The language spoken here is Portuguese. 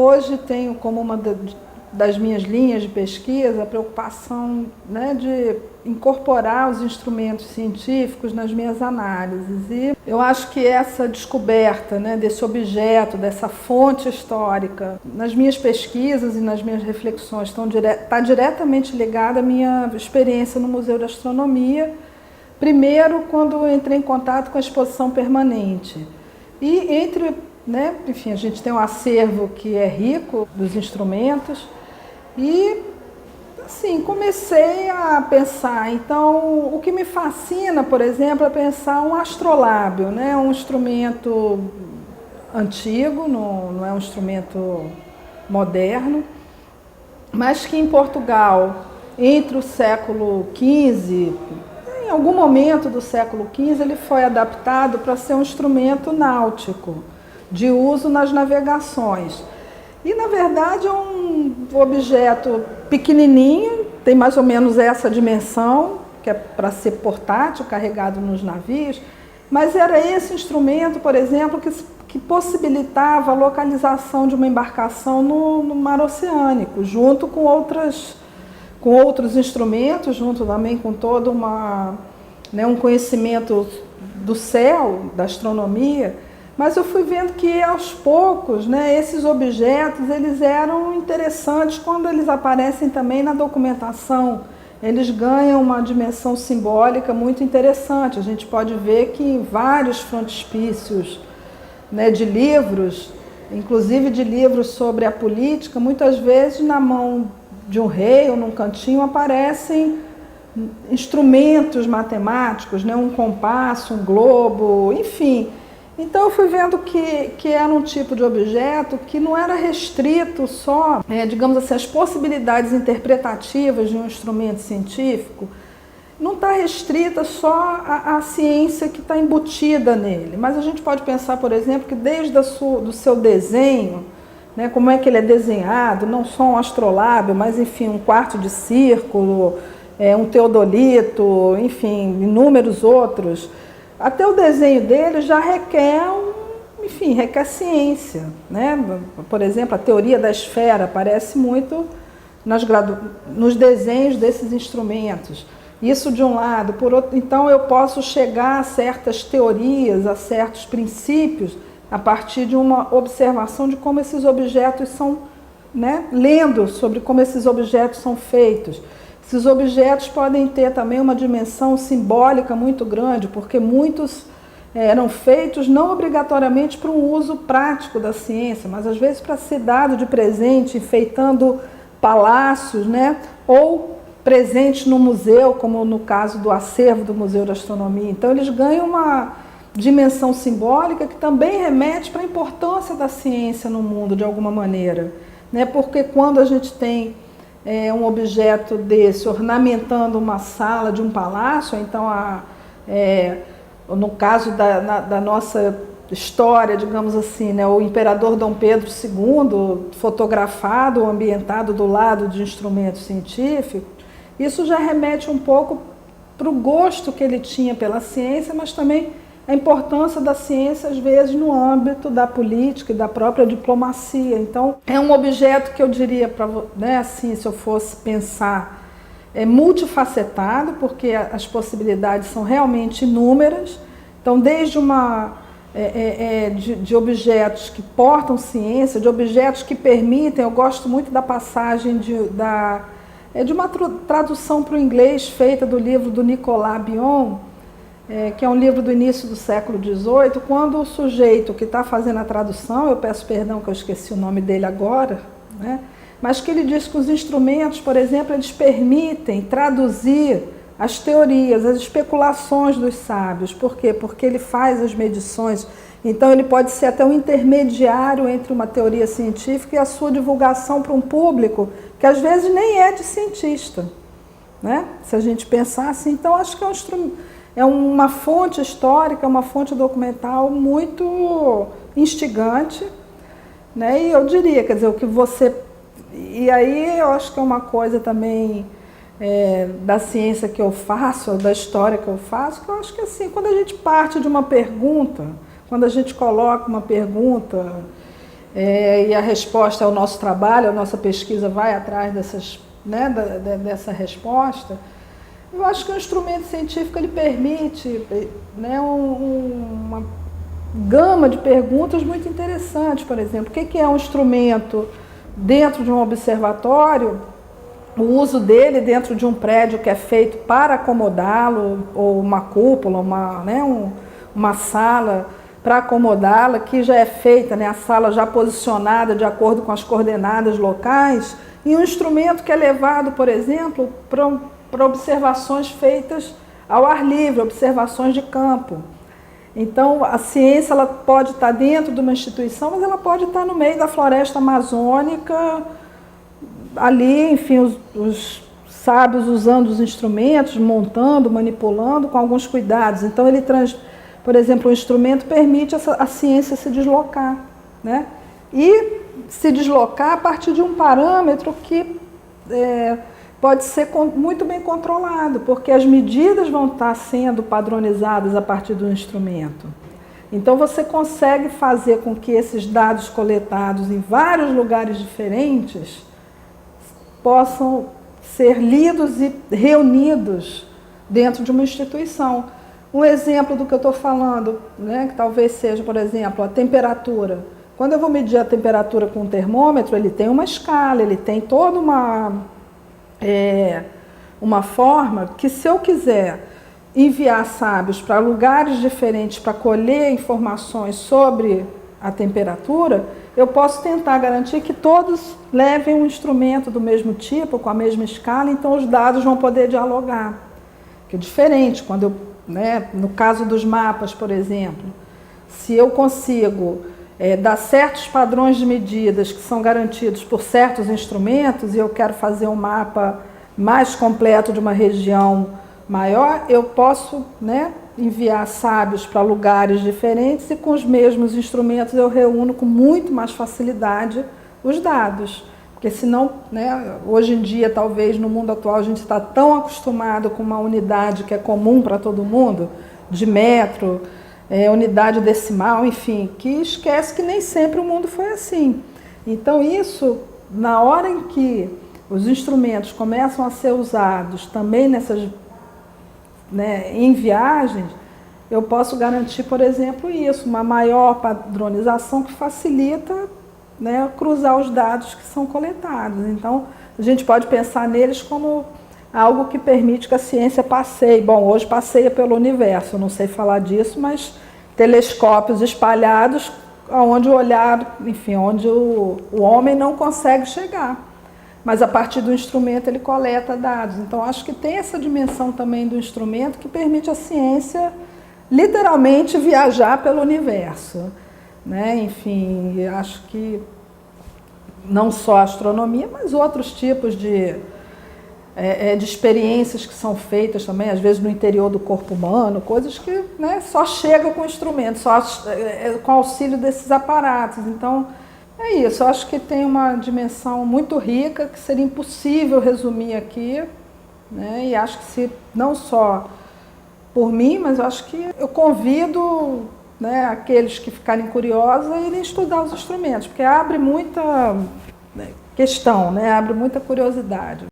hoje tenho como uma das minhas linhas de pesquisa a preocupação, né, de incorporar os instrumentos científicos nas minhas análises. E eu acho que essa descoberta, né, desse objeto, dessa fonte histórica, nas minhas pesquisas e nas minhas reflexões está diretamente ligada à minha experiência no Museu de Astronomia, primeiro quando eu entrei em contato com a exposição permanente. E né, enfim, a gente tem um acervo que é rico dos instrumentos e, assim, comecei a pensar. Então, o que me fascina, por exemplo, é pensar um astrolábio, né, um instrumento antigo, não é um instrumento moderno, mas que em Portugal, entre o século XV, em algum momento do século XV, ele foi adaptado para ser um instrumento náutico, de uso nas navegações. E, na verdade, é um objeto pequenininho, tem mais ou menos essa dimensão, que é para ser portátil, carregado nos navios, mas era esse instrumento, por exemplo, que possibilitava a localização de uma embarcação no mar oceânico, junto com outros instrumentos, junto também com todo um conhecimento do céu, da astronomia. Mas eu fui vendo que, aos poucos, né, esses objetos eles eram interessantes quando eles aparecem também na documentação. Eles ganham uma dimensão simbólica muito interessante. A gente pode ver que em vários frontispícios, né, de livros, inclusive de livros sobre a política, muitas vezes na mão de um rei ou num cantinho aparecem instrumentos matemáticos, né, um compasso, um globo, enfim. Então eu fui vendo que era um tipo de objeto que não era restrito só, digamos assim, as possibilidades interpretativas de um instrumento científico, não está restrita só à ciência que está embutida nele. Mas a gente pode pensar, por exemplo, que desde do seu desenho, né, como é que ele é desenhado, não só um astrolábio, mas enfim, um quarto de círculo, um teodolito, enfim, inúmeros outros. Até o desenho dele já requer ciência, né? Por exemplo, a teoria da esfera aparece muito nos desenhos desses instrumentos. Isso de um lado. Por outro, então eu posso chegar a certas teorias, a certos princípios, a partir de uma observação de como esses objetos são, né? Lendo sobre como esses objetos são feitos. Esses objetos podem ter também uma dimensão simbólica muito grande, porque muitos eram feitos não obrigatoriamente para um uso prático da ciência, mas às vezes para ser dado de presente, enfeitando palácios, né? Ou presentes no museu, como no caso do acervo do Museu de Astronomia. Então eles ganham uma dimensão simbólica que também remete para a importância da ciência no mundo, de alguma maneira, né? Porque quando a gente tem um objeto desse ornamentando uma sala de um palácio, então no caso da nossa história, digamos assim, né, o imperador Dom Pedro II fotografado ou ambientado do lado de instrumentos científicos, isso já remete um pouco para o gosto que ele tinha pela ciência, mas também a importância da ciência, às vezes, no âmbito da política e da própria diplomacia. Então, é um objeto que eu diria, né, assim, se eu fosse pensar, multifacetado, porque as possibilidades são realmente inúmeras. Então, desde de objetos que portam ciência, de objetos que permitem, eu gosto muito da passagem de uma tradução para o inglês feita do livro do Nicolas Bion, que é um livro do início do século XVIII, quando o sujeito que está fazendo a tradução, eu peço perdão que eu esqueci o nome dele agora, né, mas que ele diz que os instrumentos, por exemplo, eles permitem traduzir as teorias, as especulações dos sábios. Por quê? Porque ele faz as medições, então ele pode ser até um intermediário entre uma teoria científica e a sua divulgação para um público que às vezes nem é de cientista, né? Se a gente pensar assim, então acho que é uma fonte histórica, uma fonte documental muito instigante, né? E eu diria, quer dizer, o que você... E aí eu acho que é uma coisa também da ciência que eu faço, da história que eu faço, que eu acho que assim, quando a gente parte de uma pergunta, quando a gente coloca uma pergunta, e a resposta é o nosso trabalho, a nossa pesquisa vai atrás dessas, né, dessa resposta. Eu acho que o instrumento científico ele permite, né, uma gama de perguntas muito interessantes. Por exemplo, o que é um instrumento dentro de um observatório, o uso dele dentro de um prédio que é feito para acomodá-lo, ou uma cúpula, uma sala para acomodá-la, que já é feita, né, a sala já posicionada de acordo com as coordenadas locais, e um instrumento que é levado, por exemplo, para observações feitas ao ar livre, observações de campo. Então, a ciência ela pode estar dentro de uma instituição, mas ela pode estar no meio da floresta amazônica, ali, enfim, os sábios usando os instrumentos, montando, manipulando com alguns cuidados. Então, por exemplo, o instrumento permite a ciência se deslocar, né? E se deslocar a partir de um parâmetro que pode ser muito bem controlado, porque as medidas vão estar sendo padronizadas a partir do instrumento. Então você consegue fazer com que esses dados coletados em vários lugares diferentes possam ser lidos e reunidos dentro de uma instituição. Um exemplo do que eu estou falando, né, que talvez seja, por exemplo, a temperatura. Quando eu vou medir a temperatura com um termômetro, ele tem uma escala, ele tem toda uma forma que, se eu quiser enviar sábios para lugares diferentes para colher informações sobre a temperatura, eu posso tentar garantir que todos levem um instrumento do mesmo tipo, com a mesma escala, então os dados vão poder dialogar. Que é diferente, no caso dos mapas, por exemplo, se eu consigo dar certos padrões de medidas que são garantidos por certos instrumentos e eu quero fazer um mapa mais completo de uma região maior, eu posso, né, enviar sábios para lugares diferentes e com os mesmos instrumentos eu reúno com muito mais facilidade os dados. Porque senão, né, hoje em dia, talvez no mundo atual, a gente está tão acostumado com uma unidade que é comum para todo mundo, de metro, unidade decimal, enfim, que esquece que nem sempre o mundo foi assim. Então isso, na hora em que os instrumentos começam a ser usados também em viagens, eu posso garantir, por exemplo, isso, uma maior padronização que facilita, né, cruzar os dados que são coletados. Então, a gente pode pensar neles como algo que permite que a ciência passeie. Bom, hoje passeia pelo universo, eu não sei falar disso, mas telescópios espalhados onde o olhar, enfim, onde o homem não consegue chegar. Mas a partir do instrumento ele coleta dados. Então acho que tem essa dimensão também do instrumento que permite à ciência literalmente viajar pelo universo, né? Enfim, acho que não só a astronomia, mas outros tipos de experiências que são feitas também, às vezes no interior do corpo humano, coisas que, né, só chegam com instrumento, só com auxílio desses aparatos. Então, é isso, eu acho que tem uma dimensão muito rica que seria impossível resumir aqui, né? E acho que se não só por mim, mas eu acho que eu convido, né, aqueles que ficarem curiosos a irem estudar os instrumentos, porque abre muita questão, né? Abre muita curiosidade.